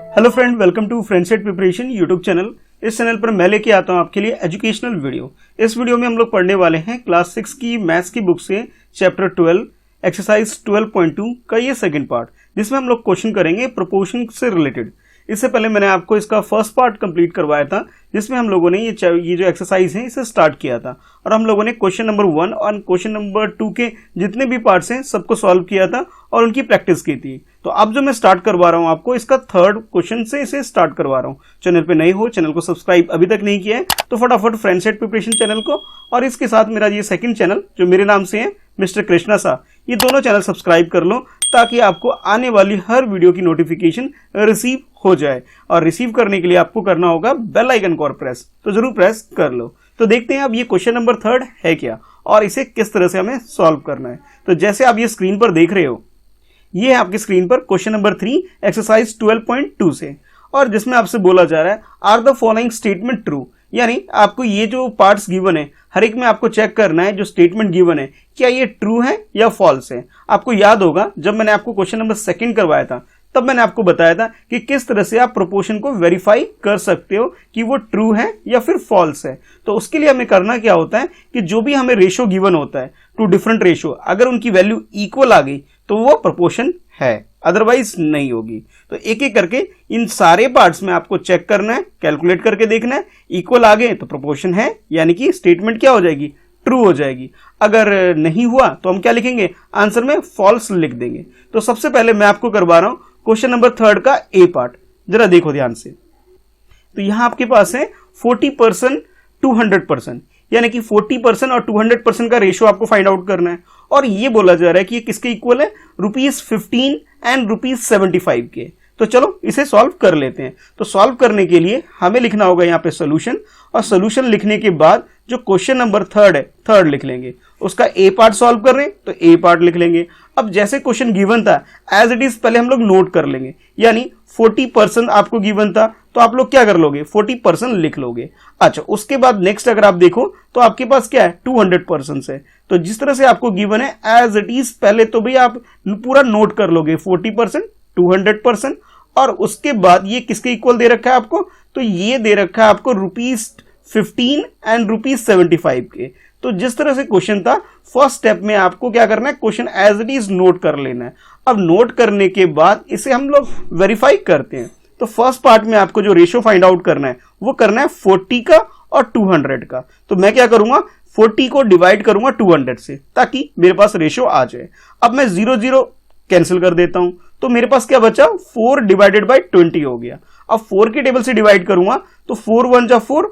Hello friend, welcome to Friendset preparation YouTube channel. इस channel पर मैं लेके आता हूं आपके लिए एजुकेशनल वीडियो। इस वीडियो में हम लोग पढ़ने वाले हैं क्लास 6 की मैथ्स की बुक से चैप्टर 12 एक्सरसाइज 12.2 का ये सेकंड पार्ट, जिसमें हम लोग क्वेश्चन करेंगे प्रोपोर्शन से रिलेटेड। इससे पहले मैंने आपको इसका फर्स्ट पार्ट कंप्लीट करवाया था, जिसमें हम लोगों ने ये जो एक्सरसाइज है इसे स्टार्ट किया था और हम लोगों ने क्वेश्चन नंबर 1 और क्वेश्चन नंबर 2 के जितने भी पार्ट्स हैं सबको सॉल्व किया था और उनकी प्रैक्टिस की थी। तो अब जो मैं स्टार्ट करवा रहा हूं आपको, इसका थर्ड क्वेश्चन से इसे स्टार्ट करवा रहा हूं। चैनल पे नए हो, चैनल को सब्सक्राइब अभी तक नहीं किया है तो फटाफट फ्रेंडसेट प्रिपरेशन चैनल को और इसके साथ मेरा ये सेकंड चैनल जो मेरे नाम से है मिस्टर कृष्णा सा, ये दोनों चैनल सब्सक्राइब कर लो ताकि आपको आने वाली हर वीडियो की नोटिफिकेशन रिसीव हो जाए। और रिसीव करने के लिए आपको करना होगा बेल आइकन को प्रेस, तो जरूर प्रेस कर लो। तो देखते हैं अब ये क्वेश्चन नंबर 3 है क्या और इसे किस तरह से हमें सॉल्व करना है। तो जैसे आप ये स्क्रीन पर देख रहे हो, ये है आपकी स्क्रीन पर क्वेश्चन नंबर 3 एक्सरसाइज 12.2 से, और जिसमें आपसे बोला जा रहा है are the following statement true. यानी आपको ये जो पार्ट्स गिवन है हर एक में आपको चेक करना है जो स्टेटमेंट गिवन है क्या ये ट्रू है या फॉल्स है। आपको याद होगा जब मैंने आपको क्वेश्चन नंबर 2 करवाया था तब मैंने आपको बताया था कि किस तरह से आप प्रोपोर्शन को वेरीफाई कर सकते हो कि वो ट्रू है या फिर फॉल्स है। तो उसके लिए हमें करना क्या होता है कि जो भी हमें रेशो गिवन होता है, टू डिफरेंट रेशो, अगर उनकी वैल्यू इक्वल आ गई तो वो प्रोपोर्शन है, अदरवाइज नहीं होगी। तो एक एक करके इन सारे पार्ट्स में आपको चेक करना है, कैलकुलेट करके देखना है, इक्वल आ गए तो प्रोपोर्शन है, यानी कि स्टेटमेंट क्या हो जाएगी, ट्रू हो जाएगी। अगर नहीं हुआ तो हम क्या लिखेंगे, आंसर में फॉल्स लिख देंगे। तो सबसे पहले मैं आपको करवा रहा हूं क्वेश्चन नंबर 3 का ए पार्ट, जरा देखो ध्यान से। तो यहां आपके पास है 40% टू 100%, यानी कि 40% और 200% का रेशियो आपको फाइंड आउट करना है। और ये बोला जा रहा है कि ये किसके इक्वल है, ₹15 एंड ₹75 के। तो चलो इसे सॉल्व कर लेते हैं। तो सॉल्व करने के लिए हमें लिखना होगा यहाँ पे सोल्यूशन, और सोल्यूशन लिखने के बाद जो क्वेश्चन नंबर 3 है, थर्ड लिख लेंगे। उसका ए पार्ट सॉल्व कर रहे हैं तो ए पार्ट लिख लेंगे। अब जैसे क्वेश्चन गिवन था एज इट इज पहले हम लोग नोट कर लेंगे, यानी 40% आपको गिवन था तो आप लोग क्या कर लोगे, 40% लिख लोगे। अच्छा, उसके बाद नेक्स्ट अगर आप देखो तो आपके पास क्या है, 200% है। तो जिस तरह से आपको गिवन है एज इट इज पहले तो भी आप पूरा नोट कर लोगे, 40%, 200%, और उसके बाद ये किसके इक्वल दे रखा है आपको, तो ये दे रखा है आपको ₹15 एंड ₹75 के। तो जिस तरह से क्वेश्चन था, फर्स्ट स्टेप में आपको क्या करना है, question as it is note कर लेना है। अब नोट करने के बाद इसे हम लोग वेरीफाई करते हैं। तो फर्स्ट पार्ट में आपको जो रेशियो फाइंड आउट करना है वो करना है 40 का और 200 का। तो मैं क्या करूंगा, 40 को डिवाइड करूंगा 200 से ताकि मेरे पास रेशियो आ जाए। अब मैं 0 कैंसिल कर देता हूं तो मेरे पास क्या बचा, 4 डिवाइडेड बाई 20 हो गया। अब 4 के टेबल से डिवाइड करूंगा तो 4 1 जा 4,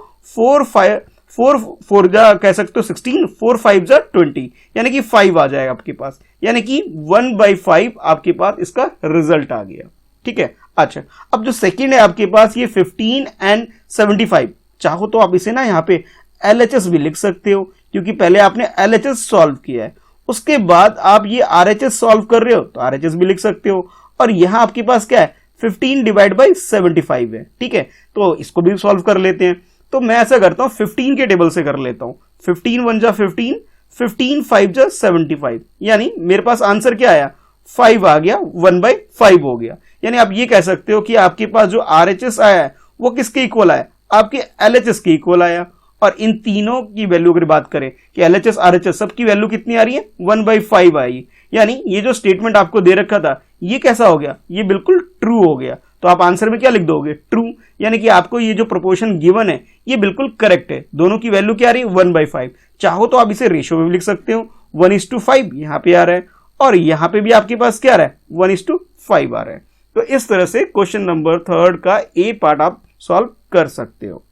4 जा कह सकते हो 16, 4 5 जा 20, यानी कि 5 आ जाएगा आपके पास, यानी कि 1/5 आपके पास इसका रिजल्ट आ गया। ठीक है। अच्छा, अब जो सेकंड है आपके पास ये 15 एंड 75, चाहो तो आप इसे ना यहाँ पे LHS भी लिख सकते हो क्योंकि पहले आपने LHS सॉल्व किया है। उसके बाद आप ये RHS सॉल्व कर रहे हो तो RHS भी लिख सकते हो। और यहां आपके पास क्या है, 15 डिवाइड बाई 75 है। ठीक है, तो इसको भी सॉल्व कर लेते हैं। तो मैं ऐसा करता हूं, 15 के टेबल से कर लेता हूं। 15 1 जा 15, 15 5 जा 75, यानी मेरे पास आंसर क्या आया, 5 आ गया, 1/5 हो गया। यानी आप ये कह सकते हो कि आपके पास जो RHS आया है वो किसके इक्वल आया, आपके LHS के इक्वल आया। और इन तीनों की वैल्यू अगर बात करें कि LHS RHS सबकी वैल्यू कितनी आ रही है, 1/5 आई। यानी ये जो स्टेटमेंट आपको दे रखा था ये कैसा हो गया, ये बिल्कुल ट्रू हो गया। तो आप आंसर में क्या लिख दोगे, ट्रू, यानी कि आपको ये जो प्रोपोर्शन गिवन है ये बिल्कुल करेक्ट है। दोनों की वैल्यू क्या आ रही है, 1/5। चाहो तो आप इसे रेशियो में भी लिख सकते हो, 1:5 यहां पे आ रहा है और यहां पे भी आपके पास क्या आ रहा है, 1:5 आ रहा है। तो इस तरह से क्वेश्चन नंबर 3 का ए पार्ट आप सॉल्व कर सकते हो।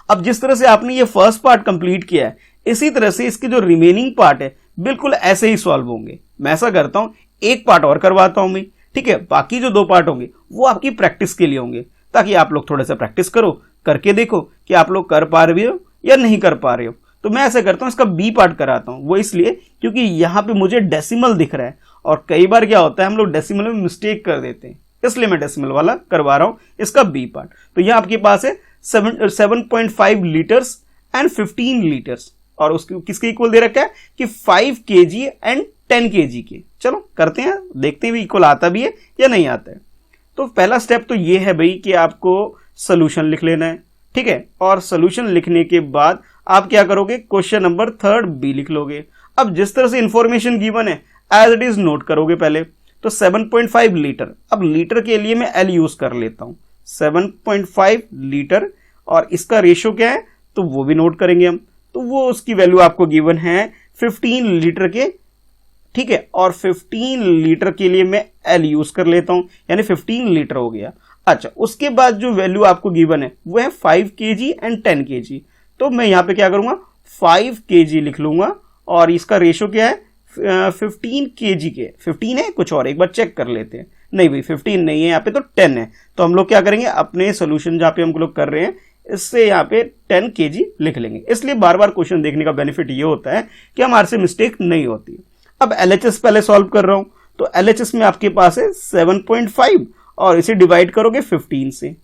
अब जिस तरह से आपने ये फर्स्ट पार्ट कंप्लीट किया है, इसी तरह से इसके जो रिमेनिंग पार्ट है बिल्कुल ऐसे ही सॉल्व होंगे। मैं ऐसा करता हूं, एक पार्ट और करवाता हूं मैं। ठीक है, बाकी जो 2 पार्ट होंगे वो आपकी प्रैक्टिस के लिए होंगे, ताकि आप लोग थोड़ा सा प्रैक्टिस करो, करके देखो कि आप लोग कर पा रहे हो या नहीं कर पा रहे हो। तो मैं ऐसा करता हूं, इसका बी पार्ट कराता हूं। वो इसलिए क्योंकि यहां पे मुझे डेसिमल दिख रहा है और कई बार क्या होता है हम लोग डेसिमल में मिस्टेक कर देते हैं, इसलिए मैं डेसिमल वाला करवा रहा हूं, इसका बी पार्ट। तो यहां आपके पास है 7.5 लीटर्स एंड 15 लीटर्स, और उसके किसके इक्वल दे रखा है कि 5 kg एंड 10 kg के। चलो करते हैं, देखते हैं भी इक्वल आता भी है या नहीं आता है। तो पहला स्टेप तो ये है भाई कि आपको सोल्यूशन लिख लेना है, ठीक है। और सोल्यूशन लिखने के बाद आप क्या करोगे, क्वेश्चन नंबर 3 बी लिख लोगे। अब जिस तरह से इंफॉर्मेशन गिवन है एज इट इज नोट करोगे पहले। तो 7.5 लीटर, अब लीटर के लिए मैं एल यूज कर लेता हूं, 7.5 लीटर, और इसका रेशियो क्या है तो वो भी नोट करेंगे हम। तो वो उसकी वैल्यू आपको गिवन है 15 लीटर के, ठीक है। और 15 लीटर के लिए मैं एल यूज कर लेता हूं, यानी 15 लीटर हो गया। अच्छा, उसके बाद जो वैल्यू आपको गिवन है वो है 5 kg एंड 10 kg। तो मैं यहां पे क्या करूंगा, 5 kg लिख लूंगा, और इसका रेशियो क्या है 15 kg के, 15 है कुछ और एक बार चेक कर लेते हैं, नहीं भाई 15 नहीं है यहाँ पे, तो 10 है। तो हम लोग क्या करेंगे, अपने सोल्यूशन जहां पे हम लोग कर रहे हैं इससे यहाँ पे 10 kg लिख लेंगे। इसलिए बार बार क्वेश्चन देखने का बेनिफिट ये होता है कि हमारे से मिस्टेक नहीं होती। अब LHS पहले सॉल्व कर रहा हूं, तो LHS में आपके पास है 7.5 और इसे डिवाइड करोगे 15 से,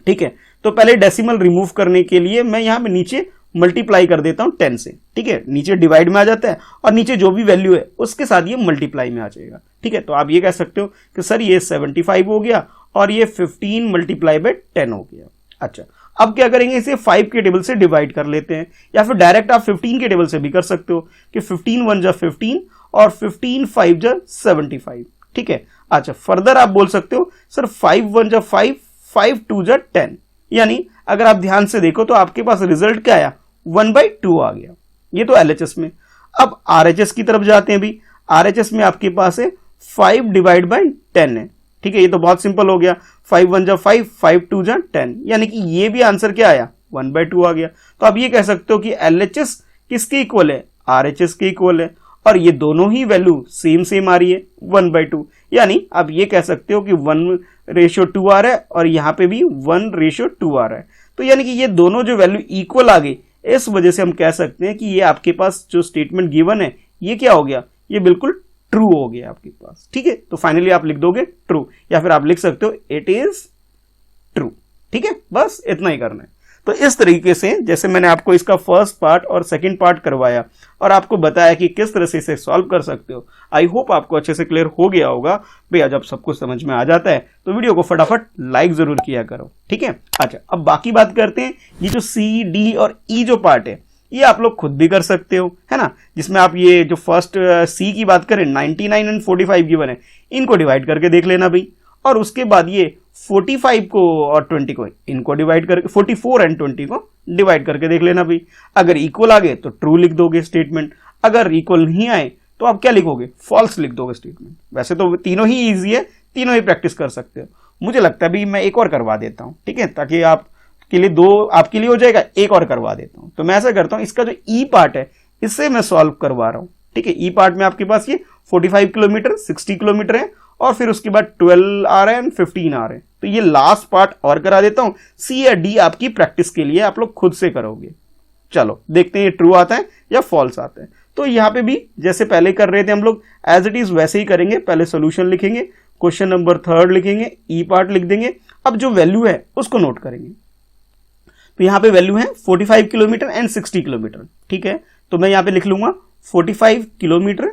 ठीक है। तो पहले डेसिमल रिमूव करने के लिए मैं यहां पे नीचे मल्टीप्लाई कर देता हूं 10 से, ठीक है। नीचे डिवाइड में आ जाता है और नीचे जो भी वैल्यू है उसके साथ ये मल्टीप्लाई में आ जाएगा, ठीक है। तो आप ये कह सकते हो कि सर ये 75 हो गया और ये 15 मल्टीप्लाई बाय 10 हो गया। अच्छा, अब क्या करेंगे, इसे 5 के टेबल से डिवाइड कर लेते हैं, या फिर डायरेक्ट आप 15 के टेबल से भी कर सकते हो कि 15 1 जा 15 और 15 5 जा 75, ठीक है। अच्छा, फर्दर आप बोल सकते हो सर 5 1 जा 5, 5 2 जा 10, यानी अगर आप ध्यान से देखो तो आपके पास रिजल्ट क्या आया, 1/2 आ गया। ये तो LHS में। अब RHS की तरफ जाते हैं भी। RHS में आपके पास है 5 डिवाइड बाय 10 है, ठीक है। ये तो बहुत सिंपल हो गया, 5 1 जा 5, 5 2 जा 10, यानी कि ये भी आंसर क्या आया, 1/2 आ गया। तो आप ये कह सकते हो कि LHS किसके इक्वल है, RHS के इक्वल है, और ये दोनों ही वैल्यू सेम सेम आ रही है 1/2, यानी आप ये कह सकते हो कि 1:2 आ रहा है और यहां पे भी 1:2 आ रहा है। तो यानी कि ये दोनों जो वैल्यू इक्वल आ गई, इस वजह से हम कह सकते हैं कि ये आपके पास जो स्टेटमेंट गिवन है ये क्या हो गया, ये बिल्कुल ट्रू हो गया आपके पास, ठीक है। तो फाइनली आप लिख दोगे ट्रू, या फिर आप लिख सकते हो इट इज ट्रू, ठीक है। बस इतना ही करना है। तो इस तरीके से जैसे मैंने आपको इसका फर्स्ट पार्ट और सेकंड पार्ट करवाया और आपको बताया कि किस तरह से इसे सॉल्व कर सकते हो, आई होप आपको अच्छे से क्लियर हो गया होगा। भैया जब सब कुछ समझ में आ जाता है तो वीडियो को फटाफट लाइक जरूर किया करो, ठीक है। अच्छा, अब बाकी बात करते हैं। ये जो C, D और E जो पार्ट है ये आप लोग खुद भी कर सकते हो, है ना। जिसमें आप ये जो फर्स्ट C की बात करें, 99 एंड 45 गिवन है, इनको डिवाइड करके देख लेना भाई। और उसके बाद ये 45 को और 20 को इनको डिवाइड करके, 44 एंड 20 को डिवाइड करके देख लेना भाई। अगर इक्वल आ गए तो ट्रू लिख दोगे स्टेटमेंट, अगर इक्वल नहीं आए तो आप क्या लिखोगे, फॉल्स लिख दोगे स्टेटमेंट। वैसे तो तीनों ही ईजी है, तीनों ही प्रैक्टिस कर सकते हो। मुझे लगता है भी मैं एक और करवा देता हूं, ठीक है, ताकि आपके लिए 2 आपके लिए हो जाएगा, एक और करवा देता हूं। तो मैं ऐसा करता हूं, इसका जो ई पार्ट है इससे मैं सॉल्व करवा रहा हूं, ठीक है। ई पार्ट में आपके पास ये 45 किलोमीटर, 60 किलोमीटर है, और फिर उसके बाद 12 आ रहे हैं एंड 15 आ रहे हैं। तो ये लास्ट पार्ट और करा देता हूं। C या D आपकी प्रैक्टिस के लिए, आप लोग खुद से करोगे। चलो देखते हैं ये ट्रू आता है या फॉल्स आता है। तो यहां पे भी जैसे पहले कर रहे थे हम लोग, एज इट इज वैसे ही करेंगे। पहले सोल्यूशन लिखेंगे, क्वेश्चन नंबर 3 लिखेंगे, ई पार्ट लिख देंगे। अब जो वैल्यू है उसको नोट करेंगे। तो यहां पे वैल्यू है 45 किलोमीटर एंड 60 किलोमीटर, ठीक है। तो मैं यहां पे लिख लूंगा 45 किलोमीटर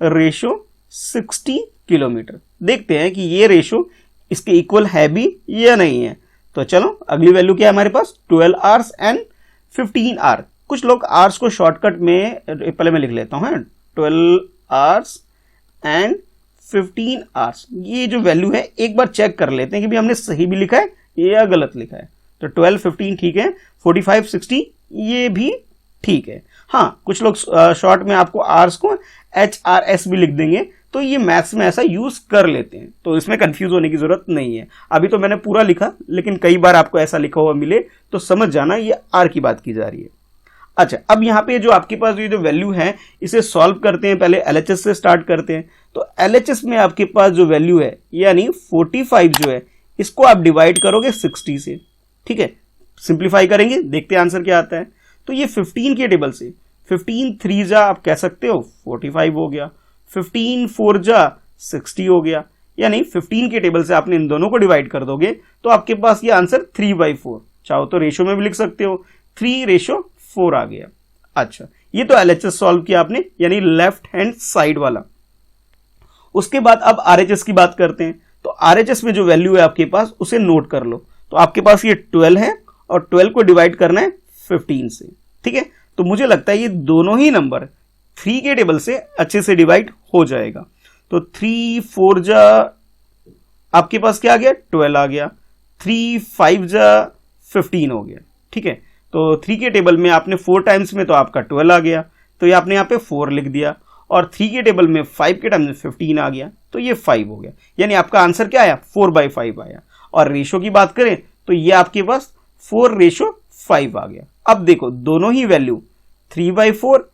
रेशो 60 किलोमीटर। देखते हैं कि ये रेशो इसके इक्वल है भी या नहीं है। तो चलो अगली वैल्यू क्या है हमारे पास, 12 आवर्स एंड 15 आवर। कुछ लोग आवर्स को शॉर्टकट में, पहले मैं लिख लेता हूं, 12 आवर्स एंड 15 आवर्स। ये जो वैल्यू है एक बार चेक कर लेते हैं कि भी हमने सही भी लिखा है या गलत लिखा है। तो 12 15 ठीक है, 45 60 ये भी ठीक है। हाँ, कुछ लोग शॉर्ट में आपको आवर्स को HRS भी लिख देंगे, तो ये मैथ्स में ऐसा यूज कर लेते हैं, तो इसमें कंफ्यूज होने की जरूरत नहीं है। अभी तो मैंने पूरा लिखा, लेकिन कई बार आपको ऐसा लिखा हुआ मिले तो समझ जाना ये आर की बात की जा रही है। अच्छा, अब यहाँ पे जो आपके पास ये जो वैल्यू है इसे सॉल्व करते हैं। पहले LHS से स्टार्ट करते हैं। तो LHS में आपके पास जो वैल्यू है यानी 45 जो है, इसको आप डिवाइड करोगे 60 से, ठीक है। सिंप्लीफाई करेंगे, देखते हैं आंसर क्या आता है। तो ये 15 के टेबल से 15 3 जा आप कह सकते हो 45 हो गया, 15 4 जा 60 हो गया, यानी 15 के टेबल से आपने इन दोनों को डिवाइड कर दोगे तो आपके पास ये आंसर 3/4, चाहो तो रेशो में भी लिख सकते हो, 3:4 आ गया। अच्छा, ये तो LHS सॉल्व किया आपने, यानी लेफ्ट हैंड साइड वाला। उसके बाद अब RHS की बात करते हैं। तो RHS में जो वैल्यू है आपके पास उसे नोट कर लो। तो आपके पास ये 12 है और 12 को डिवाइड करना है 15 से, ठीक है। तो मुझे लगता है ये दोनों ही नंबर 3 के टेबल से अच्छे से डिवाइड हो जाएगा। तो 3 4 जा आपके पास क्या आ गया, 12 आ गया, 3 5 जा 15 हो गया, ठीक है। तो 3 के टेबल में आपने 4 टाइम्स में तो आपका 12 आ गया, तो ये आपने यहाँ पे 4 लिख दिया, और 3 के टेबल में 5 के टाइम में 15 आ गया, तो ये 5 हो गया। यानी आपका आंसर क्या आया, 4/5 आया। और रेशो की बात करें तो ये आपके पास 4:5 आ गया। अब देखो दोनों ही वैल्यू 3/4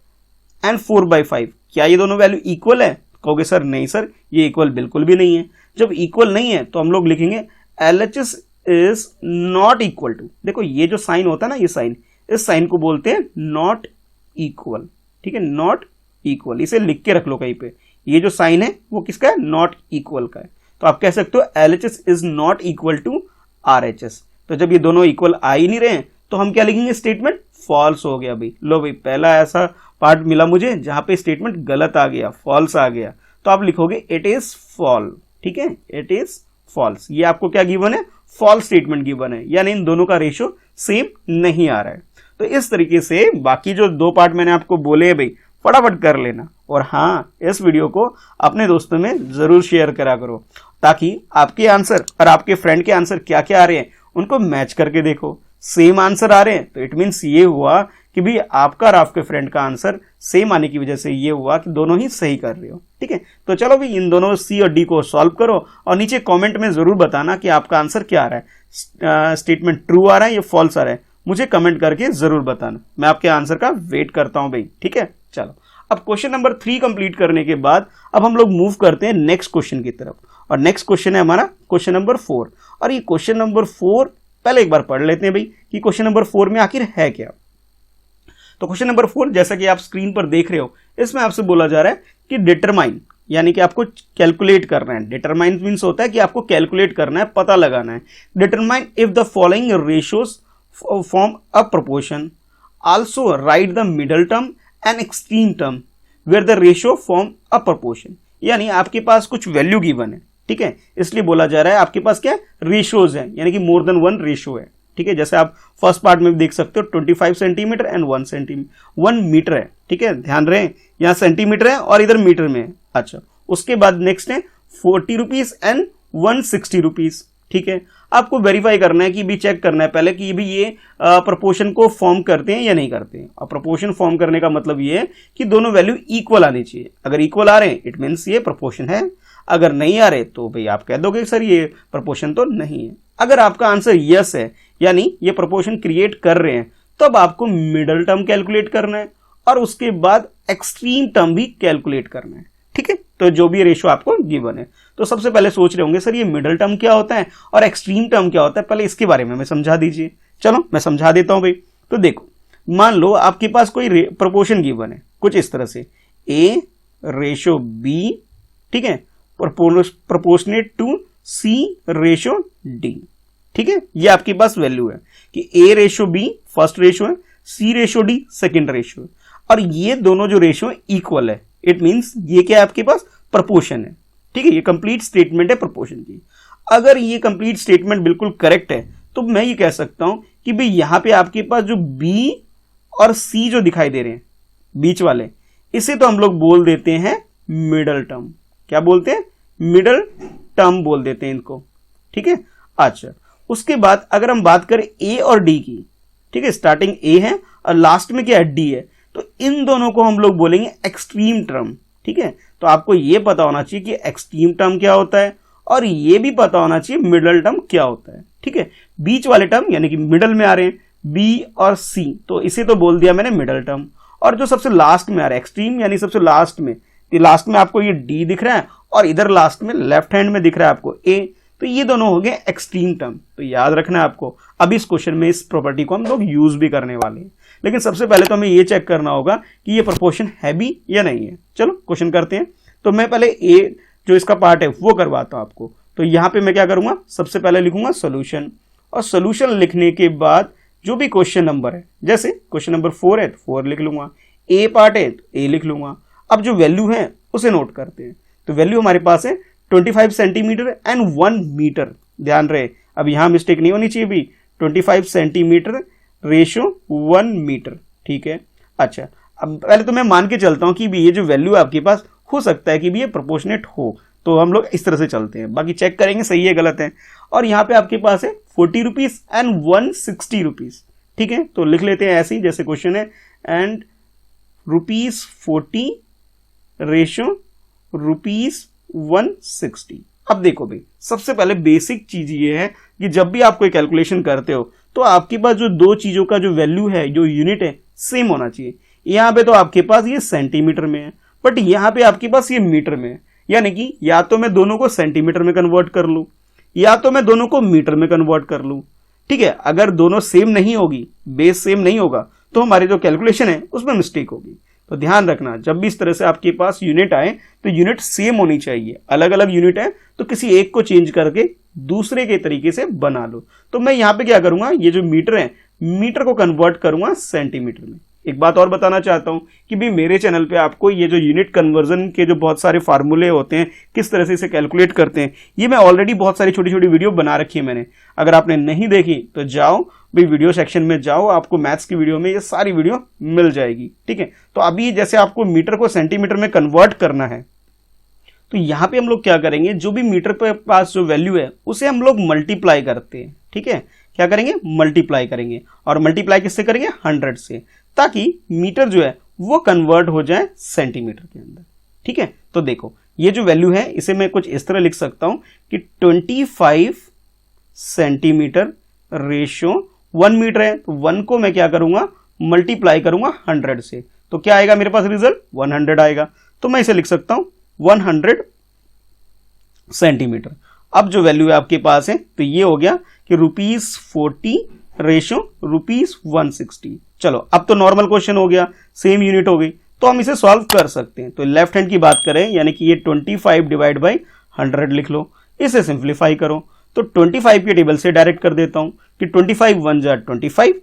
एंड 4/5, क्या ये दोनों वैल्यू इक्वल है? कहोगे सर नहीं सर, ये इक्वल बिल्कुल भी नहीं है। जब इक्वल नहीं है तो हम लोग लिखेंगे LHS is not equal to, देखो ये जो साइन होता है ना, ये साइन, इस साइन को बोलते हैं नॉट इक्वल, ठीक है, नॉट इक्वल। इसे लिख के रख लो कहीं पे, ये जो साइन है वो किसका है, नॉट इक्वल का है। तो आप कह सकते हो LHS is not equal to RHS। तो जब ये दोनों इक्वल आ ही नहीं रहे हैं तो हम क्या लिखेंगे, स्टेटमेंट फॉल्स हो गया भाई। लो भाई, पहला ऐसा पार्ट मिला मुझे जहां पे स्टेटमेंट गलत आ गया, फॉल्स आ गया, तो आप लिखोगे इट इज फॉल, ठीक है, इट इज फॉल्स। ये आपको क्या गिवन है, फॉल्स स्टेटमेंट गिवन है, यानी इन दोनों का रेशियो सेम नहीं आ रहा है। तो इस तरीके से बाकी जो 2 पार्ट मैंने आपको बोले हैं भाई, फटाफट कर लेना। और हाँ, इस वीडियो को अपने दोस्तों में जरूर शेयर करा करो, ताकि आपके आंसर और आपके फ्रेंड के आंसर क्या क्या आ रहे हैं उनको मैच करके देखो। सेम आंसर आ रहे हैं तो इट मीन्स ये हुआ कि भाई आपका और आपके फ्रेंड का आंसर सेम आने की वजह से ये हुआ कि दोनों ही सही कर रहे हो, ठीक है। तो चलो भाई, इन दोनों C और D को सॉल्व करो और नीचे कमेंट में जरूर बताना कि आपका आंसर क्या आ रहा है, स्टेटमेंट ट्रू आ रहा है या फॉल्स आ रहा है। मुझे कमेंट करके जरूर बताना, मैं आपके आंसर का वेट करता हूं भाई, ठीक है। चलो, अब क्वेश्चन नंबर 3 कंप्लीट करने के बाद अब हम लोग मूव करते हैं नेक्स्ट क्वेश्चन की तरफ, और नेक्स्ट क्वेश्चन है हमारा क्वेश्चन नंबर 4। और ये क्वेश्चन नंबर 4 पहले एक बार पढ़ लेते हैं भाई कि क्वेश्चन नंबर 4 में आखिर है क्या। तो क्वेश्चन नंबर 4 जैसा कि आप स्क्रीन पर देख रहे हो, इसमें आपसे बोला जा रहा है कि डिटरमाइन, यानी कि आपको कैलकुलेट करना है। डिटरमाइन मींस होता है कि आपको कैलकुलेट करना है, पता लगाना है। Determine if the following ratios form a proportion, also write the middle term and extreme term where the ratio form a proportion. यानी आपके पास कुछ वैल्यू गिवन है, ठीक है, इसलिए बोला जा रहा है आपके पास क्या रेशियोज है, यानी कि मोर देन 1 रेशियो है, ठीक है। जैसे आप फर्स्ट पार्ट में भी देख सकते हो 25 सेंटीमीटर एंड 1 मीटर है, ठीक है, ध्यान रहे यहाँ सेंटीमीटर है और इधर मीटर में है। अच्छा, उसके बाद नेक्स्ट है 40 रुपीज एंड 160 रुपीज, ठीक है। आपको वेरीफाई करना है कि भी चेक करना है पहले कि भी ये प्रोपोर्शन को फॉर्म करते हैं या नहीं करते हैं। और प्रोपोर्शन फॉर्म करने का मतलब ये है कि दोनों वैल्यू इक्वल आनी चाहिए। अगर इक्वल आ रहे हैं इट मीन्स ये प्रोपोर्शन है, अगर नहीं आ रहे तो भाई आप कह दोगे सर ये प्रोपोर्शन तो नहीं है। अगर आपका आंसर यस है, यानी ये प्रोपोर्शन क्रिएट कर रहे हैं, तब आपको मिडल टर्म कैलकुलेट करना है और उसके बाद एक्सट्रीम टर्म भी कैलकुलेट करना है, ठीक है। तो जो भी रेशियो आपको गिवन है, तो सबसे पहले सोच रहे होंगे सर ये मिडल टर्म क्या होता है और एक्सट्रीम टर्म क्या होता है, पहले इसके बारे में हमें समझा दीजिए। चलो मैं समझा देता हूं भाई। तो देखो, मान लो आपके पास कोई प्रोपोर्शन गिवन है कुछ इस तरह से A/B, ठीक है, प्रोपोर्शनेट टू C/D, ठीक है। ये आपके पास वैल्यू है कि A/B फर्स्ट रेशियो है, C/D सेकेंड रेशियो है, और ये दोनों जो रेशियो इक्वल है। इट मींस ये क्या है आपके पास प्रोपोर्शन है, ठीक है। ये कंप्लीट स्टेटमेंट है प्रोपोर्शन की। अगर ये कंप्लीट स्टेटमेंट बिल्कुल करेक्ट है तो मैं ये कह सकता हूं कि भाई यहां पे आपके पास जो B और C जो दिखाई दे रहे हैं बीच वाले, इसे तो हम लोग बोल देते हैं मिडल टर्म। क्या बोलते हैं, मिडल टर्म बोल देते हैं इनको, ठीक है। अच्छा, उसके बाद अगर हम बात करें A और D की, ठीक है, स्टार्टिंग A है और लास्ट में क्या है D है, तो इन दोनों को हम लोग बोलेंगे एक्सट्रीम टर्म, ठीक है। तो आपको ये पता होना चाहिए कि एक्सट्रीम टर्म क्या होता है और ये भी पता होना चाहिए मिडल टर्म क्या होता है, ठीक है। बीच वाले टर्म यानी कि मिडल में आ रहे हैं B और C, तो इसे तो बोल दिया मैंने मिडल टर्म। और जो सबसे लास्ट में आ रहा है एक्सट्रीम, यानी सबसे लास्ट में, तो लास्ट में आपको ये D दिख रहा है और इधर लास्ट में लेफ्ट हैंड में दिख रहा है आपको A, तो ये दोनों हो गए एक्सट्रीम टर्म। तो याद रखना है आपको, अब इस क्वेश्चन में इस प्रॉपर्टी को हम लोग यूज भी करने वाले हैं, लेकिन सबसे पहले तो हमें ये चेक करना होगा कि ये प्रोपोर्शन है भी या नहीं है। चलो क्वेश्चन करते हैं। तो मैं पहले A जो इसका पार्ट है वो करवाता हूं आपको। तो यहां पे मैं क्या करूंगा, सबसे पहले लिखूंगा सोल्यूशन, और सोल्यूशन लिखने के बाद जो भी क्वेश्चन नंबर है, जैसे क्वेश्चन नंबर 4 है तो 4 लिख लूंगा, A पार्ट है तो A लिख लूंगा। अब जो वैल्यू है उसे नोट करते हैं। तो वैल्यू हमारे पास है 25 सेंटीमीटर एंड 1 मीटर। ध्यान रहे, अब यहां मिस्टेक नहीं होनी चाहिए भी, 25 सेंटीमीटर रेशो 1 मीटर। ठीक है, अच्छा अब पहले तो मैं मान के चलता हूं कि भी ये जो वैल्यू है आपके पास, हो सकता है कि भी ये प्रोपोर्शनेट हो, तो हम लोग इस तरह से चलते हैं, बाकी चेक करेंगे सही है गलत है। और यहाँ पे आपके पास है 40 रुपीज एंड 160 रुपीज। ठीक है, तो लिख लेते हैं ऐसे ही जैसे क्वेश्चन है, एंड ₹40 रेशो ₹160। अब देखो भाई, सबसे पहले बेसिक चीज ये है कि जब भी आप कोई कैलकुलेशन करते हो तो आपके पास जो दो चीजों का जो वैल्यू है, जो यूनिट है, सेम होना चाहिए। यहां पे तो आपके पास ये सेंटीमीटर में है, बट यहां पे आपके पास ये मीटर में है, यानी कि या तो मैं दोनों को सेंटीमीटर में कन्वर्ट कर लूं या तो मैं दोनों को मीटर में कन्वर्ट कर लूं। ठीक है, अगर दोनों सेम नहीं होगी, बेस सेम नहीं होगा, तो हमारी जो कैलकुलेशन है उसमें मिस्टेक होगी। तो ध्यान रखना, जब भी इस तरह से आपके पास यूनिट आए तो यूनिट सेम होनी चाहिए। अलग अलग यूनिट है तो किसी एक को चेंज करके दूसरे के तरीके से बना लो। तो मैं यहां पे क्या करूंगा, ये जो मीटर है, मीटर को कन्वर्ट करूंगा सेंटीमीटर में। एक बात और बताना चाहता हूं कि भी मेरे चैनल पे आपको ये जो यूनिट कन्वर्जन के जो बहुत सारे फार्मूले होते हैं, किस तरह से इसे कैलकुलेट करते हैं, ये मैं ऑलरेडी बहुत सारी छोटी छोटी वीडियो बना रखी है मैंने। अगर आपने नहीं देखी तो जाओ भाई वीडियो सेक्शन में जाओ, आपको मैथ्स की वीडियो में ये सारी वीडियो मिल जाएगी। ठीक है, तो अभी जैसे आपको मीटर को सेंटीमीटर में कन्वर्ट करना है, तो यहां पे हम लोग क्या करेंगे, जो भी मीटर पे पास जो वैल्यू है उसे हम लोग मल्टीप्लाई करते हैं। ठीक है, क्या करेंगे, मल्टीप्लाई करेंगे, और मल्टीप्लाई किससे करेंगे, 100 से, ताकि मीटर जो है वो कन्वर्ट हो जाए सेंटीमीटर के अंदर। ठीक है, तो देखो ये जो वैल्यू है इसे मैं कुछ इस तरह लिख सकता हूं कि 25 सेंटीमीटर रेशो 1 मीटर है, तो 1 को मैं क्या करूंगा, मल्टीप्लाई करूंगा 100 से, तो क्या आएगा मेरे पास रिजल्ट, 100 आएगा। तो मैं इसे लिख सकता हूं 100 सेंटीमीटर। अब जो वैल्यू है आपके पास है, तो ये हो गया कि ₹40 रेशो ₹160। चलो अब तो नॉर्मल क्वेश्चन हो गया, सेम यूनिट हो गई, तो हम इसे सॉल्व कर सकते हैं। तो लेफ्ट हैंड की बात करें, यानी कि ये 25 डिवाइड बाई 100 लिख लो, इसे सिंप्लीफाई करो। तो 25 के टेबल से डायरेक्ट कर देता हूं कि 25 1 जा 25,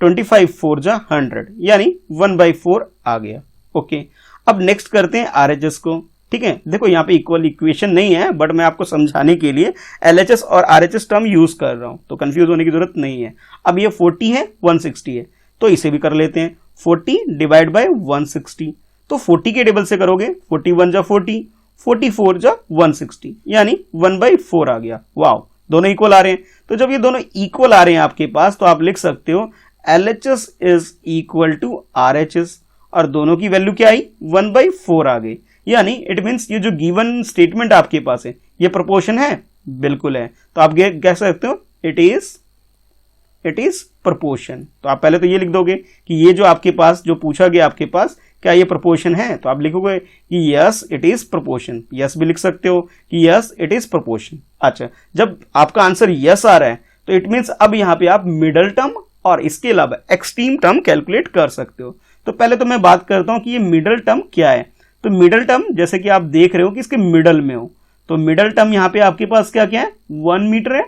25 4 जा 100, यानी 1/4 आ गया। ओके, अब नेक्स्ट करते हैं RHS को। ठीक है, देखो यहाँ पे इक्वल इक्वेशन नहीं है, बट मैं आपको समझाने के लिए LHS और RHS टर्म यूज कर रहा हूं, तो कंफ्यूज होने की जरूरत नहीं है। अब ये 40 है, 160 है, तो इसे भी कर लेते हैं, 40 डिवाइड बाय 160। तो 40 के टेबल से करोगे, 41 जा 40, 44 जा 160, यानी 1/4 आ गया। वाओ, दोनों इक्वल आ रहे हैं। तो जब ये दोनों इक्वल आ रहे हैं आपके पास, तो आप लिख सकते हो LHS is equal to RHS, और दोनों की वैल्यू क्या आई, 1/4 आ गई। यानी इट मीन्स ये जो गिवन स्टेटमेंट आपके पास है ये प्रोपोर्शन है, बिल्कुल है। तो आप कह सकते हो इट इज प्रोपोर्शन। तो आप पहले तो ये लिख दोगे कि ये जो आपके पास जो पूछा गया आपके पास, क्या ये प्रोपोर्शन है, तो आप लिखोगे कि yes it is proportion. Yes भी लिख सकते हो कि यस इट इज प्रोपोर्शन। अच्छा, जब आपका आंसर यस आ रहा है तो इट मीन्स अब यहां पे आप मिडल टर्म और इसके अलावा एक्सट्रीम टर्म कैलकुलेट कर सकते हो। तो पहले तो मैं बात करता हूं कि ये मिडल टर्म क्या है। तो मिडल टर्म जैसे कि आप देख रहे हो कि इसके मिडल में हो, तो मिडल टर्म यहां पे आपके पास क्या क्या है, 1 मीटर है।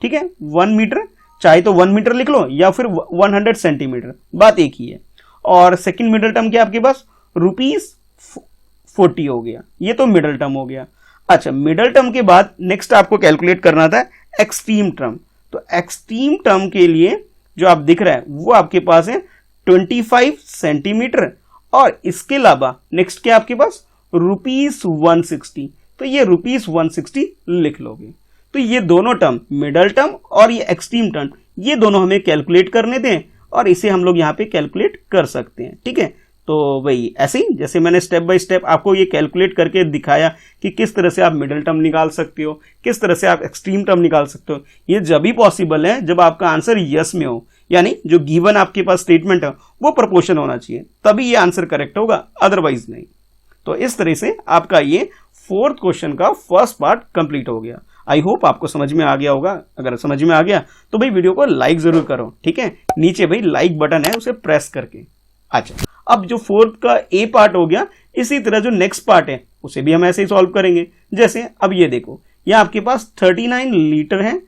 ठीक है, 1 मीटर, चाहे तो 1 मीटर लिख लो या फिर 100 सेंटीमीटर, बात एक ही है। और सेकंड मिडल टर्म क्या आपके पास, ₹40 हो गया, ये तो मिडल टर्म हो गया। अच्छा, मिडल टर्म के बाद नेक्स्ट आपको कैलकुलेट करना था एक्सट्रीम टर्म। तो एक्सट्रीम टर्म के लिए जो आप दिख रहा है वो आपके पास है 25 सेंटीमीटर, और इसके अलावा नेक्स्ट क्या आपके पास, ₹160। तो ये ₹160 लिख लोगे। तो ये दोनों टर्म, मिडल टर्म और ये एक्सट्रीम टर्म, ये दोनों हमें कैलकुलेट करने दें, और इसे हम लोग यहाँ पे कैलकुलेट कर सकते हैं। ठीक है, तो वही ऐसे ही जैसे मैंने स्टेप बाय स्टेप आपको ये कैलकुलेट करके दिखाया कि किस तरह से आप मिडल टर्म निकाल सकते हो, किस तरह से आप एक्सट्रीम टर्म निकाल सकते हो। ये जब भी पॉसिबल है जब आपका आंसर यस में हो, यानी जो गिवन आपके पास स्टेटमेंट है वो प्रोपोर्शन होना चाहिए, तभी ये आंसर करेक्ट होगा, अदरवाइज नहीं। तो इस तरह से आपका ये 4th क्वेश्चन का फर्स्ट पार्ट कंप्लीट हो गया। आई होप आपको समझ में आ गया होगा। अगर समझ में आ गया तो भाई वीडियो को लाइक जरूर करो। ठीक है, नीचे भाई लाइक बटन है, उसे प्रेस करके। अच्छा, अब जो 4th का ए पार्ट हो गया, इसी तरह जो नेक्स्ट पार्ट है उसे भी हम ऐसे ही सॉल्व करेंगे। जैसे अब ये देखो, यहाँ आपके पास 39 लीटर है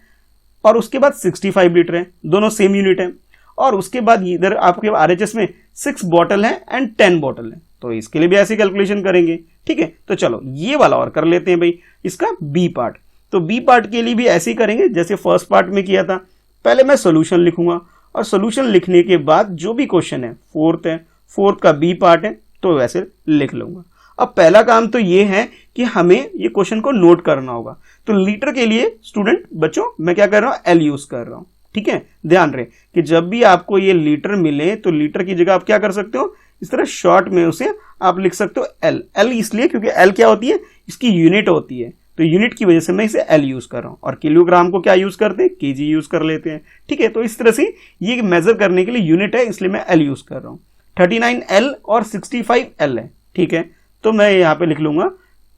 और उसके बाद 65 लीटर है, दोनों सेम यूनिट है। और उसके बाद इधर आपके RHS में 6 बॉटल है एंड 10 बॉटल है। तो इसके लिए भी ऐसी कैलकुलेशन करेंगे। ठीक है, तो चलो ये वाला और कर लेते हैं भाई, इसका बी पार्ट। तो बी पार्ट के लिए भी ऐसे ही करेंगे जैसे फर्स्ट पार्ट में किया था। पहले मैं सोल्यूशन लिखूंगा और सोल्यूशन लिखने के बाद जो भी क्वेश्चन है, फोर्थ का बी पार्ट है तो वैसे लिख लूंगा। अब पहला काम तो ये है कि हमें ये क्वेश्चन को नोट करना होगा। तो लीटर के लिए स्टूडेंट बच्चों मैं क्या कर रहा हूं, एल यूज कर रहा हूं। ठीक है, ध्यान रहे कि जब भी आपको ये लीटर मिले तो लीटर की जगह आप क्या कर सकते हो, इस तरह शॉर्ट में उसे आप लिख सकते हो एल। एल इसलिए क्योंकि एल क्या होती है, इसकी यूनिट होती है, तो यूनिट की वजह से मैं इसे एल यूज कर रहा हूं। और किलोग्राम को क्या यूज करते हैं, केजी यूज कर लेते हैं। ठीक है, तो इस तरह से ये मेजर करने के लिए यूनिट है, इसलिए मैं एल यूज कर रहा हूं। 39L और 65L है। ठीक है, तो मैं यहां पे लिख लूंगा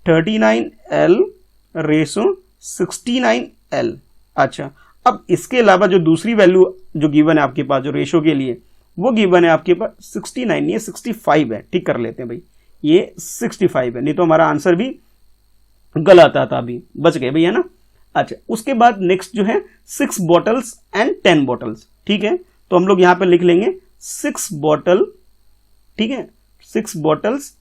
39L रेशो 69L। अच्छा, अब इसके अलावा जो दूसरी वैल्यू जो गिवन है आपके पास, जो रेशो के लिए वो गिवन है आपके पास 69, ये 65 है। ठीक कर लेते हैं भाई, ये 65 है, नहीं तो हमारा आंसर भी गलत आता, अभी बच गए भैया ना। अच्छा, उसके बाद नेक्स्ट जो है 6 बॉटल्स एंड 10 बॉटल्स। ठीक है, तो हम लोग यहां पे लिख लेंगे 6 बॉटल। ठीक है, 6 बॉटल्स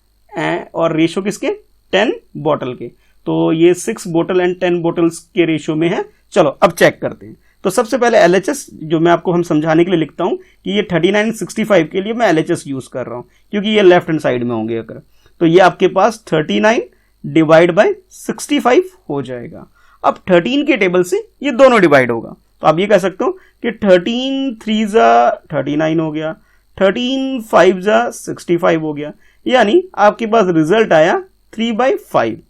और रेशो किसके, 10 बॉटल के। तो ये 6 बॉटल एंड 10 बॉटल्स के रेशो में है। चलो अब चेक करते हैं। तो सबसे पहले LHS जो मैं आपको हम समझाने के लिए लिखता हूं कि ये 3965 के लिए मैं LHS यूज कर रहा हूं क्योंकि ये लेफ्ट हैंड साइड में होंगे अगर, तो ये आपके पास 39 डिवाइड बाय 65 हो जाएगा। अब 13 के टेबल से ये दोनों डिवाइड होगा, तो आप ये कह सकते हो कि 13 3 जा 39 हो गया, 13 5 जा 65 हो गया, यानी आपके पास रिजल्ट आया 3/5।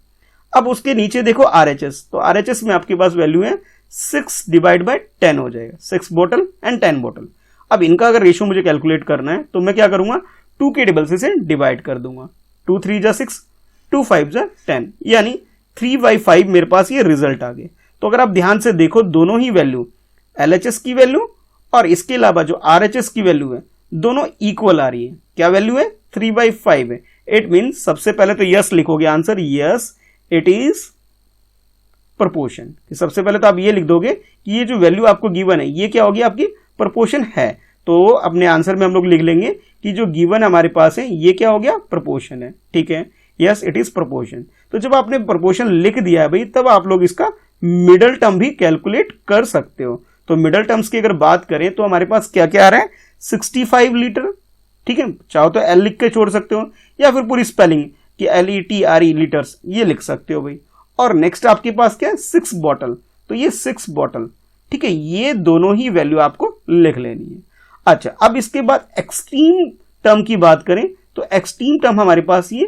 अब उसके नीचे देखो RHS, तो RHS में आपके पास वैल्यू है 6 डिवाइड बाय 10 हो जाएगा, 6 बॉटल एंड 10 बॉटल। अब इनका अगर रेशियो मुझे कैलकुलेट करना है तो मैं क्या करूंगा, 2 के टेबल से डिवाइड कर दूंगा। 2 3 जा 6, 2 5 जा 10, यानी 3/5 मेरे पास ये रिजल्ट आ गए। तो अगर आप ध्यान से देखो दोनों ही वैल्यू, LHS की वैल्यू और इसके अलावा जो RHS की वैल्यू है, दोनों इक्वल आ रही है। क्या वैल्यू है, 3/5 है। इट मीन्स सबसे पहले तो यस लिखोगे answer, yes it is proportion. सबसे पहले तो आप ये लिख दोगे कि ये जो वैल्यू आपको गिवन है ये क्या होगी, आपकी प्रोपोर्शन है। तो अपने आंसर में हम लोग लिख लेंगे कि जो गिवन हमारे पास है ये क्या हो गया, प्रोपोर्शन है। ठीक है, यस इट इज प्रोपोर्शन। तो जब आपने प्रोपोर्शन लिख दिया है भाई, तब आप लोग इसका मिडल टर्म भी कैलकुलेट कर सकते हो। तो मिडल टर्म्स की अगर बात करें तो हमारे पास क्या क्या आ रहा है, 65 लीटर। ठीक है, चाहो तो एल लिख के छोड़ सकते हो या फिर पूरी स्पेलिंग कि LETRE लीटर्स ये लिख सकते हो भाई। और नेक्स्ट आपके पास क्या है, 6 बॉटल, तो ये 6 बॉटल। ठीक है, ये दोनों ही वैल्यू आपको लिख लेनी है। अच्छा, अब इसके बाद एक्सट्रीम टर्म की बात करें तो एक्सट्रीम टर्म हमारे पास ये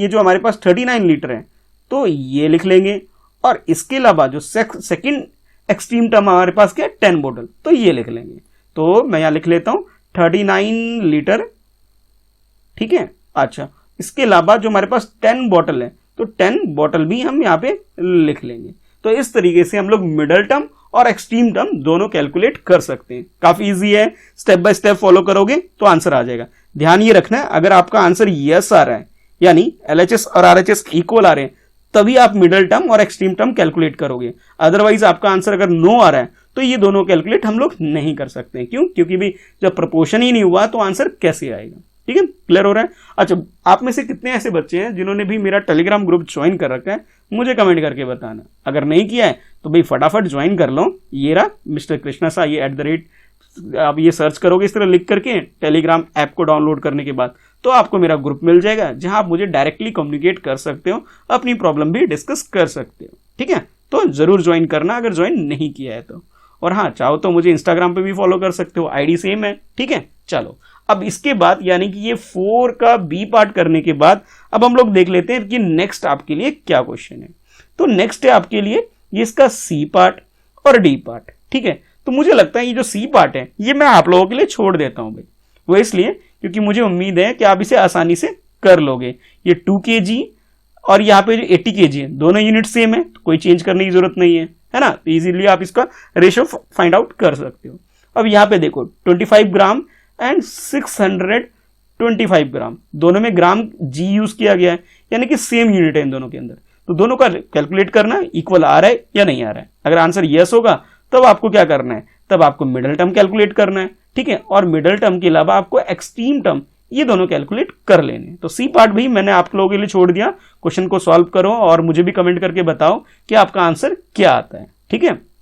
जो हमारे पास 39 लीटर है तो ये लिख लेंगे। और इसके अलावा जो सेकंड एक्सट्रीम टर्म हमारे पास क्या है, 10 बॉटल, तो ये लिख लेंगे। तो मैं यहां लिख लेता हूं 39 लीटर। ठीक है, अच्छा, इसके अलावा जो हमारे पास 10 बॉटल है तो 10 बॉटल भी हम यहाँ पे लिख लेंगे। तो इस तरीके से हम लोग मिडल टर्म और एक्सट्रीम टर्म दोनों कैलकुलेट कर सकते हैं। काफी इजी है, स्टेप बाय स्टेप फॉलो करोगे तो आंसर आ जाएगा। ध्यान ये रखना है, अगर आपका आंसर यस आ रहा है यानी LHS और RHS इक्वल आ रहे हैं, तभी आप मिडल टर्म और एक्सट्रीम टर्म कैलकुलेट करोगे। अदरवाइज आपका आंसर अगर नो आ रहा है तो ये दोनों कैलकुलेट हम लोग नहीं कर सकते। क्यों, क्योंकि भी जब प्रोपोर्शन ही नहीं हुआ तो आंसर कैसे आएगा। ठीक है, क्लियर हो रहा है। अच्छा, आप में से कितने ऐसे बच्चे हैं जिन्होंने भी मेरा टेलीग्राम ग्रुप ज्वाइन कर रखा है, मुझे कमेंट करके बताना। अगर नहीं किया है तो भाई फटाफट ज्वाइन कर लो। ये रहा मिस्टर कृष्णा सा, ये @ आप ये सर्च करोगे इस तरह लिख करके टेलीग्राम ऐप को डाउनलोड करने के बाद, तो आपको मेरा ग्रुप मिल जाएगा जहां आप मुझे डायरेक्टली कम्युनिकेट कर सकते हो, अपनी प्रॉब्लम भी डिस्कस कर सकते हो। ठीक है, तो जरूर ज्वाइन करना अगर ज्वाइन नहीं किया है तो। और हाँ, चाहो तो मुझे इंस्टाग्राम पे भी फॉलो कर सकते हो, आईडी सेम है। ठीक है, चलो अब इसके बाद यानी कि ये 4 का बी पार्ट करने के बाद अब हम लोग देख लेते हैं कि नेक्स्ट आपके लिए क्या क्वेश्चन है। तो नेक्स्ट है आपके लिए ये इसका सी पार्ट और डी पार्ट। ठीक है, तो मुझे लगता है ये जो सी पार्ट है ये मैं आप लोगों के लिए छोड़ देता हूं भाई। वो इसलिए क्योंकि मुझे उम्मीद है कि आप इसे आसानी से कर लोगे। ये 2 kg और यहाँ पे जो 80 kg है, दोनों यूनिट सेम है, तो कोई चेंज करने की जरूरत नहीं है ना। तो इजीली आप इसका रेशियो फाइंड आउट कर सकते हो। अब यहाँ पे देखो 25 ग्राम एंड 625 ग्राम, दोनों में ग्राम जी यूज किया गया है, यानी कि सेम यूनिट है इन दोनों के अंदर। तो दोनों का कैलकुलेट करना इक्वल आ रहा है या नहीं आ रहा है। अगर आंसर यस होगा तब आपको क्या करना है, तब आपको मिडल टर्म कैलकुलेट करना है। ठीक है, और मिडल टर्म के अलावा आपको एक्सट्रीम टर्म ये दोनों कैलकुलेट कर लेने। तो सी पार्ट भी मैंने आप लोगों के लिए छोड़ दिया, क्वेश्चन को सॉल्व करो और मुझे भी कमेंट करके बताओ कि आपका आंसर क्या आता है। ठीक है,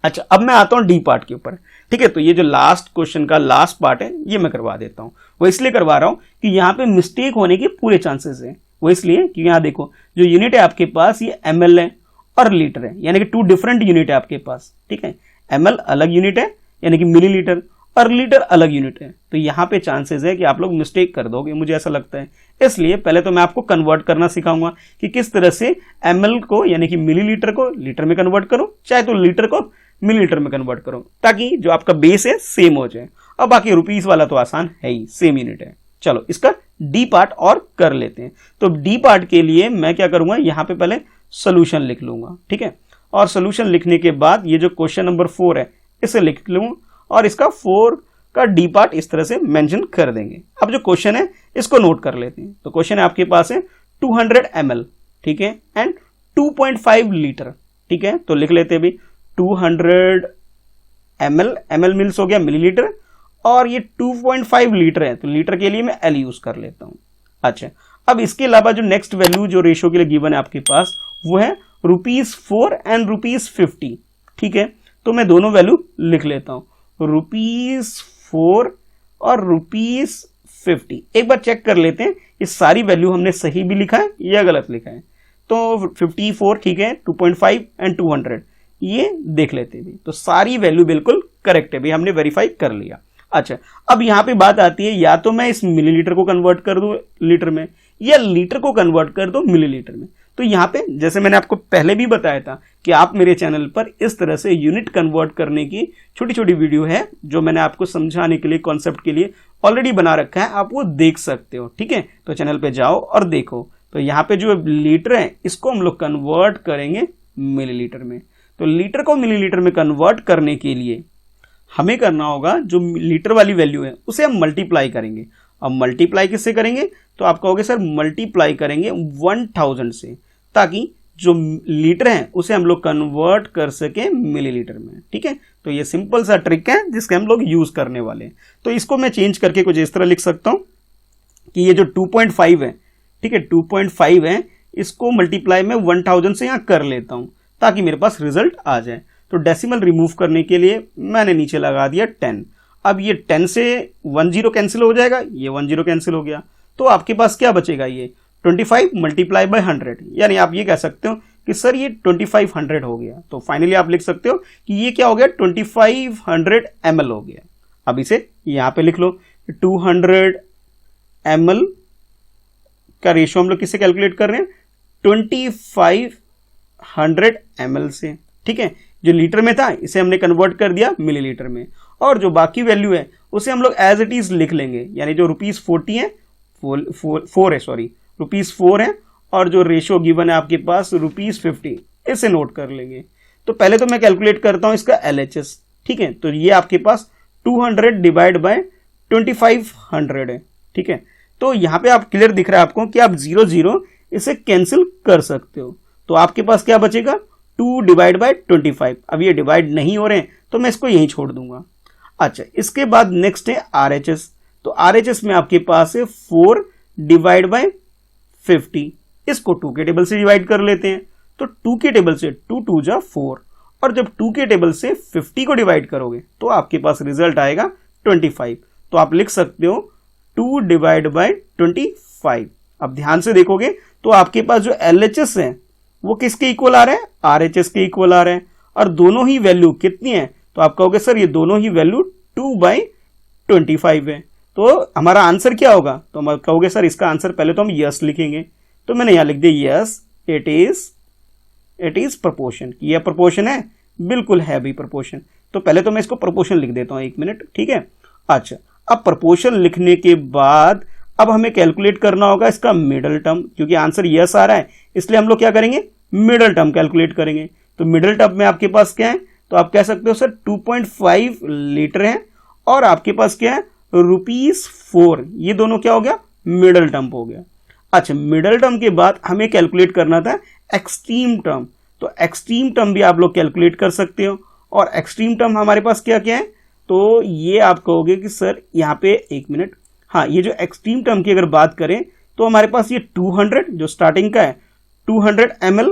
अच्छा अब मैं आता हूं डी पार्ट के ऊपर। ठीक है, तो ये जो लास्ट क्वेश्चन का लास्ट पार्ट है ये मैं करवा देता हूं। वो इसलिए करवा रहा हूं कि यहां पे मिस्टेक होने के पूरे चांसेस हैं। वो इसलिए कि यहां देखो जो यूनिट है आपके पास ये ml है और लीटर है, यानी कि 2 डिफरेंट यूनिट है आपके पास। ठीक है, ml अलग यूनिट है यानी कि मिलीलीटर, और लीटर अलग यूनिट है। तो यहां पे चांसेस है कि आप लोग मिस्टेक कर दोगे, मुझे ऐसा लगता है। इसलिए पहले तो मैं आपको कन्वर्ट करना सिखाऊंगा कि किस तरह से ml को यानी कि मिलीलीटर को लीटर में कन्वर्ट करो, चाहे तो लीटर को मिलीलीटर में कन्वर्ट करो, ताकि जो आपका बेस है सेम हो जाए। और बाकी रुपीस वाला तो आसान है ही, सेम यूनिट है। चलो इसका डी पार्ट और कर लेते हैं। तो डी पार्ट के लिए मैं क्या करूंगा, यहां पे पहले सोल्यूशन लिख लूंगा। ठीक है, और सोल्यूशन लिखने के बाद ये जो क्वेश्चन नंबर 4 है इसे लिख लूंगा और इसका 4 का डी पार्ट इस तरह से मेंशन कर देंगे। अब जो क्वेश्चन है इसको नोट कर लेते हैं। तो क्वेश्चन है आपके पास है 200 ml, ठीक है, एंड 2.5 लीटर। ठीक है, तो लिख लेते हैं भी 200 ml, ml मील्स हो गया मिलीलीटर, और ये 2.5 लीटर है तो लीटर के लिए मैं एल यूज कर लेता हूं। अच्छा, अब इसके अलावा जो नेक्स्ट वैल्यू जो रेशियो के लिए गिवन है आपके पास वो है ₹4 एंड ₹50। ठीक है, तो मैं दोनों वैल्यू लिख लेता हूं, ₹4 और ₹50। एक बार चेक कर लेते हैं ये सारी वैल्यू हमने सही भी लिखा है या गलत लिखा है। तो 54 ठीक है, 2.5 एंड 200 ये देख लेते हैं। तो सारी वैल्यू बिल्कुल करेक्ट है, भी हमने वेरीफाई कर लिया। अच्छा, अब यहां पे बात आती है, या तो मैं इस मिलीलीटर को कन्वर्ट कर दूं लीटर में या लीटर को कन्वर्ट कर दूं मिलीलीटर में। तो यहां पे जैसे मैंने आपको पहले भी बताया था कि आप मेरे चैनल पर इस तरह से यूनिट कन्वर्ट करने की छोटी छोटी वीडियो है जो मैंने आपको समझाने के लिए, कॉन्सेप्ट के लिए ऑलरेडी बना रखा है, आप वो देख सकते हो। ठीक है, तो चैनल पे जाओ और देखो। तो यहाँ पे जो लीटर है इसको हम लोग कन्वर्ट करेंगे मिलीलीटर में। तो लीटर को मिलीलीटर में कन्वर्ट करने के लिए हमें करना होगा, जो लीटर वाली वैल्यू है उसे हम मल्टीप्लाई करेंगे। अब मल्टीप्लाई किससे करेंगे, तो आप कहोगे सर मल्टीप्लाई करेंगे 1000 से, ताकि जो लीटर है उसे हम लोग कन्वर्ट कर सके मिलीलीटर में। ठीक है, तो ये सिंपल सा ट्रिक है जिसके हम लोग यूज करने वाले हैं। तो इसको मैं चेंज करके कुछ इस तरह लिख सकता हूं कि ये जो 2.5 है, ठीक है, 2.5 है, इसको मल्टीप्लाई में 1000 से यहां कर लेता हूं ताकि मेरे पास रिजल्ट आ जाए। तो डेसिमल रिमूव करने के लिए मैंने नीचे लगा दिया 10। अब ये 10 से 10 कैंसिल हो जाएगा, ये 10 कैंसिल हो गया, तो आपके पास क्या बचेगा, ये 25 मल्टीप्लाई बाय 100, यानी आप ये कह सकते हो कि सर ये 2500 हो गया। तो फाइनली आप लिख सकते हो कि ये क्या हो गया, 2500 ml हो गया। अब इसे यहां पे लिख लो, 200 ml का रेशियो हम लोग किससे कैलकुलेट कर रहे हैं, 2500 ml से। ठीक है, जो लीटर में था इसे हमने कन्वर्ट कर दिया मिलीलीटर में, और जो बाकी वैल्यू है उसे हम लोग एज इट इज लिख लेंगे, यानी जो ₹40 है, 4 है, और जो रेशियो गिवन है आपके पास ₹50, इसे नोट कर लेंगे। तो पहले तो मैं कैलकुलेट करता हूं इसका LHS। ठीक है, तो ये आपके पास 200 डिवाइड बाय 2500 है। ठीक है, तो यहां पे आप क्लियर दिख रहा है आपको कि आप 0 इसे कैंसिल कर सकते हो। तो आपके पास क्या बचेगा, 2 डिवाइड बाय 25। अब ये डिवाइड नहीं हो रहे हैं तो मैं इसको यहीं छोड़ दूंगा। अच्छा, इसके बाद नेक्स्ट है RHS। तो RHS में आपके पास है 4 डिवाइड बाय 50। इसको 2 के टेबल से डिवाइड कर लेते हैं। तो 2 के टेबल से 2 2 जा 4, और जब 2 के टेबल से 50 को डिवाइड करोगे तो आपके पास रिजल्ट आएगा 25। तो आप लिख सकते हो 2 डिवाइड बाय 25। अब ध्यान से देखोगे तो आपके पास जो LHS है वो किसके इक्वल आ रहा है, RHS के इक्वल आ रहा है, और दोनों ही वैल्यू कितनी है, तो आप कहोगे सर ये दोनों ही वैल्यू 2/25 है। तो हमारा आंसर क्या होगा, तो हम कहोगे सर इसका आंसर पहले तो हम यस लिखेंगे। तो मैंने यहां लिख दिया यस, इट इज प्रोपोर्शन। यह प्रोपोर्शन है, बिल्कुल है भी प्रोपोर्शन। तो पहले तो मैं इसको प्रोपोर्शन लिख देता हूं, 1 मिनट। ठीक है, अच्छा, अब प्रोपोर्शन लिखने के बाद अब हमें कैलकुलेट करना होगा इसका मिडल टर्म, क्योंकि आंसर यस आ रहा है इसलिए हम लोग क्या करेंगे, मिडल टर्म कैलकुलेट करेंगे। तो मिडल टर्म में आपके पास क्या है, तो आप कह सकते हो सर 2.5 लीटर है, और आपके पास क्या है, ₹4। ये दोनों क्या हो गया, मिडल टर्म हो गया। अच्छा, मिडल टर्म के बाद हमें कैलकुलेट करना था एक्सट्रीम टर्म। तो एक्सट्रीम टर्म भी आप लोग कैलकुलेट कर सकते हो, और एक्सट्रीम टर्म हमारे पास क्या क्या है, तो ये आप कहोगे कि सर यहाँ पे 1 मिनट, हाँ, ये जो एक्सट्रीम टर्म की अगर बात करें तो हमारे पास ये 200 जो स्टार्टिंग का है 200 ml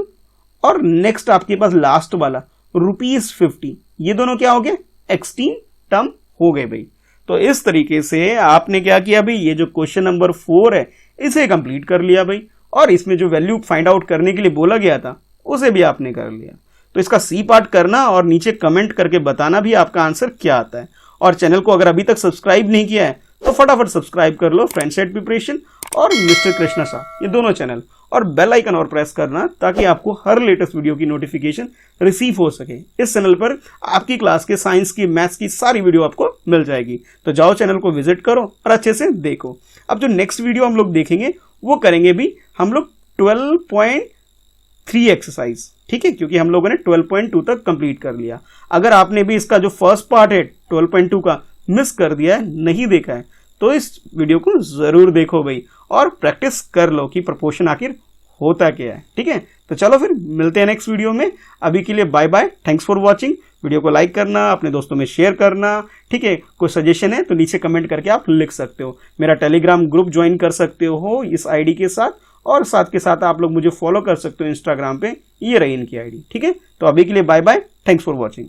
और नेक्स्ट आपके पास लास्ट वाला ₹50, ये दोनों क्या हो गए एक्सट्रीम टर्म हो गए भाई। तो इस तरीके से आपने क्या किया भाई, ये जो क्वेश्चन नंबर 4 है इसे कंप्लीट कर लिया भाई, और इसमें जो वैल्यू फाइंड आउट करने के लिए बोला गया था उसे भी आपने कर लिया। तो इसका सी पार्ट करना और नीचे कमेंट करके बताना भी आपका आंसर क्या आता है। और चैनल को अगर अभी तक सब्सक्राइब नहीं किया है तो फटाफट सब्सक्राइब कर लो, फ्रेंडसेट प्रिपरेशन और मिस्टर कृष्णा शाह, ये दोनों चैनल, और बेल आइकन और प्रेस करना ताकि आपको हर लेटेस्ट वीडियो की नोटिफिकेशन रिसीव हो सके। इस चैनल पर आपकी क्लास के साइंस की, मैथ्स की सारी वीडियो आपको मिल जाएगी। तो जाओ चैनल को विजिट करो और अच्छे से देखो। अब जो नेक्स्ट वीडियो हम लोग देखेंगे वो करेंगे भी हम लोग 12.3 एक्सरसाइज, ठीक है, क्योंकि हम लोगों ने 12.2 तक कंप्लीट कर लिया। अगर आपने भी इसका जो फर्स्ट पार्ट है 12.2 का मिस कर दिया है, नहीं देखा है, तो इस वीडियो को जरूर देखो भाई और प्रैक्टिस कर लो कि प्रोपोर्शन आखिर होता क्या है, ठीक है। तो चलो फिर मिलते हैं नेक्स्ट वीडियो में। अभी के लिए bye bye, thanks for watching. Video को लाइक करना, अपने दोस्तों में शेयर करना, ठीक है। कोई सजेशन है तो नीचे कमेंट करके आप लिख सकते हो। मेरा टेलीग्राम ग्रुप ज्वाइन कर सकते हो इस आईडी के साथ, और साथ के साथ आप लोग मुझे फॉलो कर सकते हो इंस्टाग्राम पे, ये रही इनकी आईडी, ठीक है। तो अभी के लिए bye bye, thanks for watching.